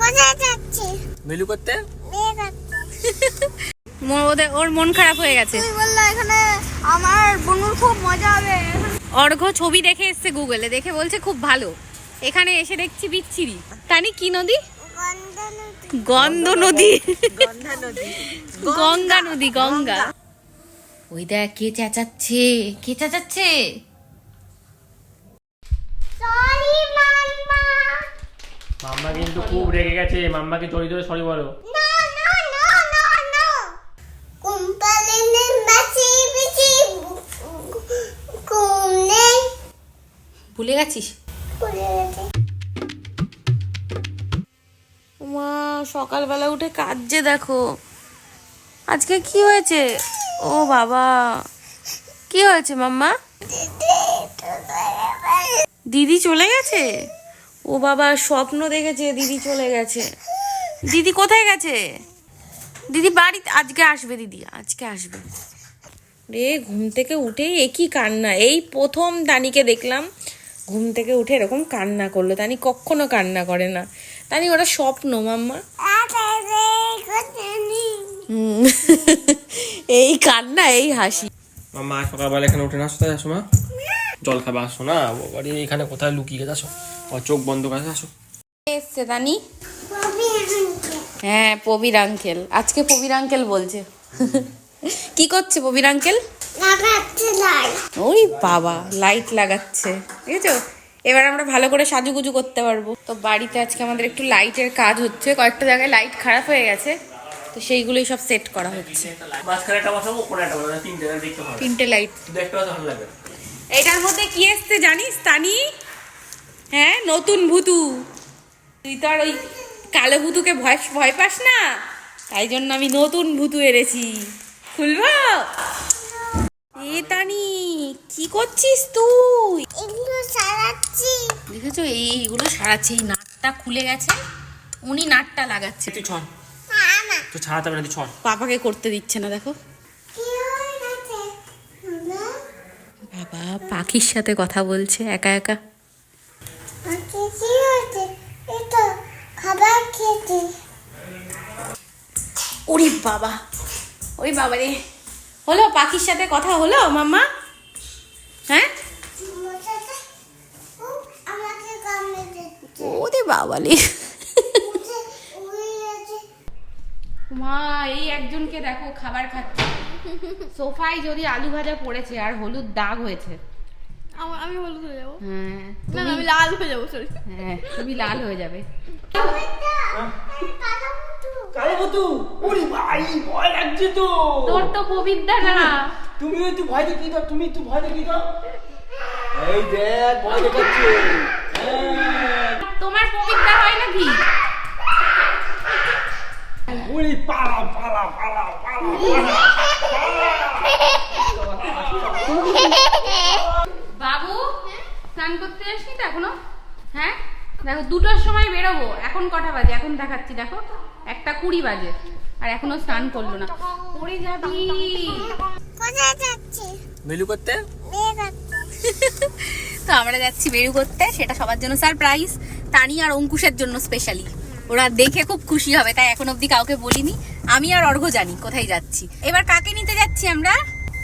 কোথায় যাচ্ছে? মেলু করতে ওর মন খারাপ হয়ে গেছে। তুই বললা এখানে আমার বনুর খুব মজা হবে। অর্ঘ্য ছবি দেখে এসছে গুগলে, দেখে বলছে খুব ভালো। এখানে এসে দেখছি বিচ্ছিরি। তানি কি নদী? গন্ধ নদী, গঙ্গা নদী, গঙ্গা। ওই দেখ কে চেঁচাচ্ছে, কে চেঁচাচ্ছে? সরি মাম্মা। মাম্মা কিন্তু খুব রেগে গেছে, মাম্মাকে জড়ি ধরে সরি বলো। না না না না না কোম্পানিতে মেসি বিচি কোনে ভুলে গেছিস? করে গেছে। মা সকালবেলা উঠে কাঁদছে, দেখো আজকে কি হয়েছে? ও বাবা, কি হয়েছে মাম্মা? দিদি চলে গেছে? ও বাবা, স্বপ্ন দেখেছে দিদি চলে গেছে। দিদি কোথায় গেছে? দিদি বাড়িতে আজকে আসবে, দিদি আজকে আসবে। রে ঘুম থেকে উঠেই একই কান্না। এই প্রথম তানিকে দেখলাম ঘুম থেকে উঠে এরকম কান্না করলো। তানি কখনো কান্না করে না। তানি ওটা স্বপ্ন মাম্মা। এই কান্না, এই হাসি। মাম্মা সকালবেলা এখানে উঠে না, আসতে আসো মা, জল খাবে, আসো না বাড়ি এখানে কোথায় লুকিয়ে গেছে, আসো চোখ বন্ধ করে আসো। এসছে তানি? হ্যাঁ প্রবীর আঙ্কেল, আজকে প্রবীর আঙ্কেল বলছে। কি করছে প্রবীর আঙ্কেল? ওই বাবা লাইট লাগাচ্ছে, বুঝেছো? এবার আমরা ভালো করে সাজুগুজু করতে পারবো। তো বাড়িতে আজকে আমাদের একটু লাইটের কাজ হচ্ছে, কয়েকটা জায়গায় লাইট খারাপ হয়ে গেছে, তো সেইগুলোই সব সেট করা হচ্ছে। তিনটে লাইট। এটার মধ্যে কি এসছে জানিস তানি? হ্যাঁ নতুন ভুতু। তুই তো আর ওই কালো ভুতুকে ভয় পাস না, তাই জন্য আমি নতুন ভুতু এনেছি। খুলবো? এ তানি কি করছিস তুই? এগুলো সারাচ্ছি। দেখেছো এইগুলো সারাচ্ছে। এই নাটটা খুলে গেছে, উনি নাটটা লাগাচ্ছে। তুই ছড়, না তো ছাড়াতে হবে না, তুই ছড়। পাপাকে করতে দিচ্ছে না, দেখো। কি হয়ে গেছে? বাবা পাখির সাথে কথা বলছে একা একা। আজকে কি হয়েছে? এটা খাবার খেতে। ওরে বাবা, ওই বাবা রে, হলো পাখির সাথে কথা হলো মাম্মা? হ্যাঁ মশাটা আমাকে কামড়ে দিচ্ছে। ওরে বাবা রে। উড়ে গেছে। মা এই একজনকে দেখো খাবার খাচ্ছে। সোফায় যদি আলু ভাজা পড়েছে আর হলুদ দাগ হয়েছে। আমি হলুদ হয়ে যাবো। হ্যাঁ না আমি লাল হয়ে যাবো। সরি। হ্যাঁ তুমি লাল হয়ে যাবে। কালো ভূতু, ওরে ভাই ভয় লাগছে তো। তোর তো পবিত্রা না। তুমি একটু ভয় দেখিয়ে দাও, তুমি একটু ভয় দেখিয়ে দাও। এই দেখ ভয় দেখাচ্ছে। তোমার পবিত্রা হয় নাকি? ওরে পালা পালা পালা পালা পালা। বাবু স্নান করতে আসনি তো এখনো? হ্যাঁ দেখো 2টার সময় বেরোবো, এখন কটা বাজে? এখন দেখাচ্ছি, দেখো 1:20 বাজে আর এখনো স্নান করলো না। পড়ে যাবি। কোথায় যাচ্ছে? মেলু করতে। তো আমরা যাচ্ছি বেরু করতে, সেটা সবার জন্য সারপ্রাইজ। তানি আর অঙ্কুশের জন্য স্পেশালি। ওরা দেখে খুব খুশি হবে, তাই এখন অবধি কাউকে বলিনি। আমি আর অর্ঘ্য জানি কোথায় যাচ্ছি। এবার কাকে নিতে যাচ্ছি আমরা?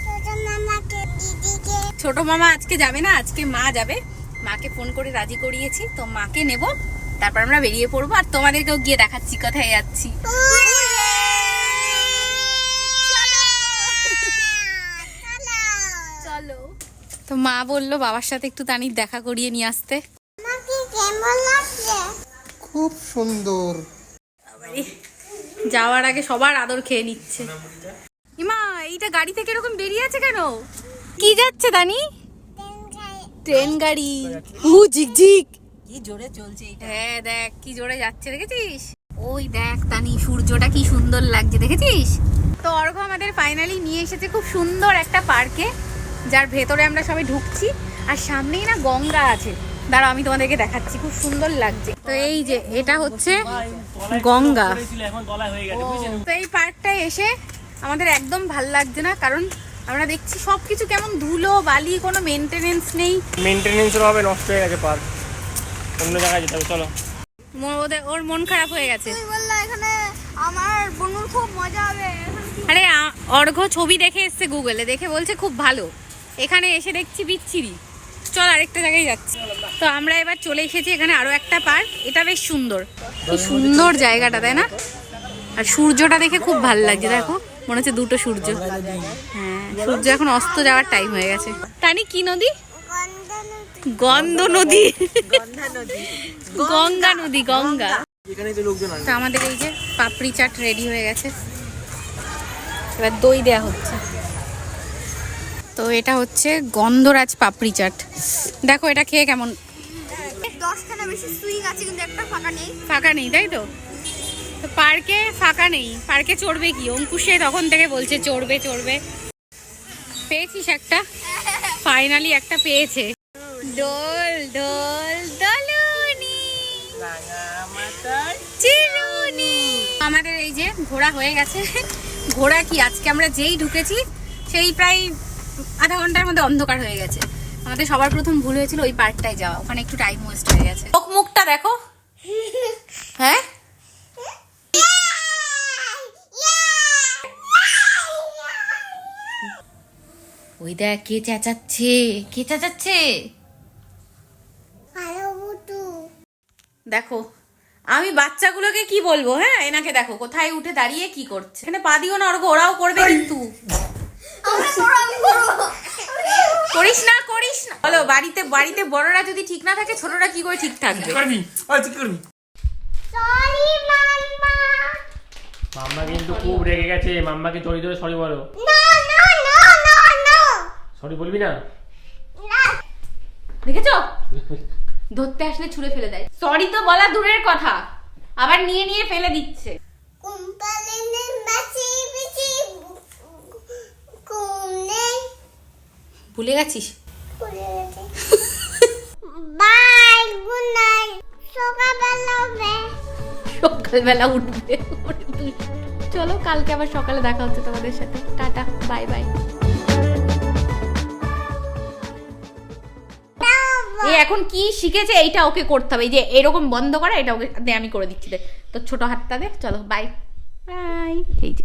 ছোট মামাকে, দিদিকে। ছোট মামা আজকে যাবে না, আজকে মা যাবে। মাকে ফোন করে রাজি করিয়েছি, তো মাকে নেব, তারপর আমরা বেরিয়ে পড়বো। আর তোমাদেরকেও গিয়ে দেখাচ্ছি কোথায় যাচ্ছি। চলো। তো মা বললো বাবার সাথে একটু তানির দেখা করিয়ে নিয়ে আসতে। আমাকে কেমন লাগছে? খুব সুন্দর। যাওয়ার আগে সবার আদর খেয়ে নিচ্ছে। ইমা এইটা গাড়ি থেকে এরকম বেরিয়ে আছে কেন? কি যাচ্ছে তানি? ট্রেন গাড়ি। ঝিকঝিক কি জোরে চলছে এটা। হ্যাঁ দেখ কি জোরে যাচ্ছে, দেখেছিস? ওই দেখ তানি সূর্যটা কি সুন্দর লাগছে, দেখেছিস? তো অর্ঘ্য আমাদের ফাইনালি নিয়ে এসেছে খুব সুন্দর একটা পার্কে, যার ভেতরে আমরা সবাই ঢুকছি। আর সামনেই না গঙ্গা আছে, দাঁড়াও আমি তোমাদেরকে দেখাচ্ছি, খুব সুন্দর লাগছে। তো এই যে এটা হচ্ছে গঙ্গা। তো এই পার্কটায় এসে আমাদের একদম ভাল লাগছে না, কারণ আমরা দেখছি সবকিছু কেমন ধুলো বালি, কোনো মেনটেনেন্স নেই। মেনটেনেন্সের হবে, নষ্ট হয়ে গেছে পার্ক, অন্য জায়গায় যেতে হবে। চলো ওর মন খারাপ হয়ে গেছে। তুই বললা এখানে আমার বনুর খুব মজা হবে। আরে অর্ঘ্য ছবি দেখে এসছে গুগলে, দেখে বলছে খুব ভালো, এখানে এসে দেখছি বিচ্ছিরি, চল আরেকটা জায়গায় যাচ্ছি। তো আমরা এবার চলে এসেছি এখানে আরো একটা পার্ক, এটা বেশ সুন্দর, কি সুন্দর জায়গাটা তাই না? আর সূর্যটা দেখে খুব ভালো লাগছে, দেখো মনে হচ্ছে দুটো সূর্য। হ্যাঁ, সূর্য এখন অস্ত যাওয়ার টাইম হয়ে গেছে। তানি কি নদী? গন্ধ নদী, গঙ্গা নদী, গঙ্গা। তো আমাদের এই যে পাপড়ি চাট রেডি হয়ে গেছে, এবার দই দেয়া হচ্ছে। তো এটা হচ্ছে গন্ধরাজ পাপড়ি চাট, দেখো এটা খেয়ে কেমন। 10খানা বেশি সুইং আছে কিন্তু একটা ফাঁকা নেই। ফাঁকা নেই তাই তো? তো পার্কে ফাঁকা নেই, পার্কে চড়বে কি? অঙ্কুশে তখন থেকে বলছে চড়বে চড়বে। পেয়েছিস একটা? ফাইনালি একটা পেয়েছে। দোল দোল দোলনি চিরুনি। আমাদের এই যে ঘোরা হয়ে গেছে। ঘোরা কি, আজকে আমরা যেই ঢুকেছি সেই প্রায় আধা ঘন্টার মধ্যে অন্ধকার হয়ে গেছে। আমাদের সবার প্রথম ভুল হয়েছিল ওই পার্কটায় যাওয়া, ওখানে একটু টাইম ওয়েস্ট হয়ে গেছে। মুখটা দেখো। হ্যাঁ ওই দেখ কে চেঁচাচ্ছে, কে চেঁচাচ্ছে দেখো। আমি বাচ্চাগুলোকে কি বলবো? হ্যাঁ, এনাকে দেখো কোথায় উঠে দাঁড়িয়ে কি করছে, এখানে পা দিও না, ওরাও করবে কিন্তু। করিস না করিস না, বলো বাড়িতে বাড়িতে বড়রা যদি ঠিক না থাকে ছোটরা কি করে ঠিক থাকবে? সরি মাম্মা। মাম্মা কিন্তু খুব রেগে গেছে, মাম্মাকে জড়িয়ে ধরে সরি বলো। No no no no no. Sorry বলবি না? না। দেখেছো, ধরতে আসলে ছুঁড়ে ফেলে দেয়। সরি তো বলা দূরের কথা, আবার নিয়ে নিয়ে ফেলে দিচ্ছে। কুম্পালেনে মাছি বিচি কোনে ভুলে গেছিস? Bye good night. সকালবেলা হবে। সকালবেলা উঠবে। চলো কালকে আবার সকালে দেখা হচ্ছে তোমাদের সাথে। Tata, bye bye. এই এখন কি শিখেছে এইটা ওকে করতে হবে, এই যে এরকম বন্ধ করা, এটা ওকে আমি করে দিচ্ছি। তো ছোট হাতটা দে, চলো বাই বাই। এই যে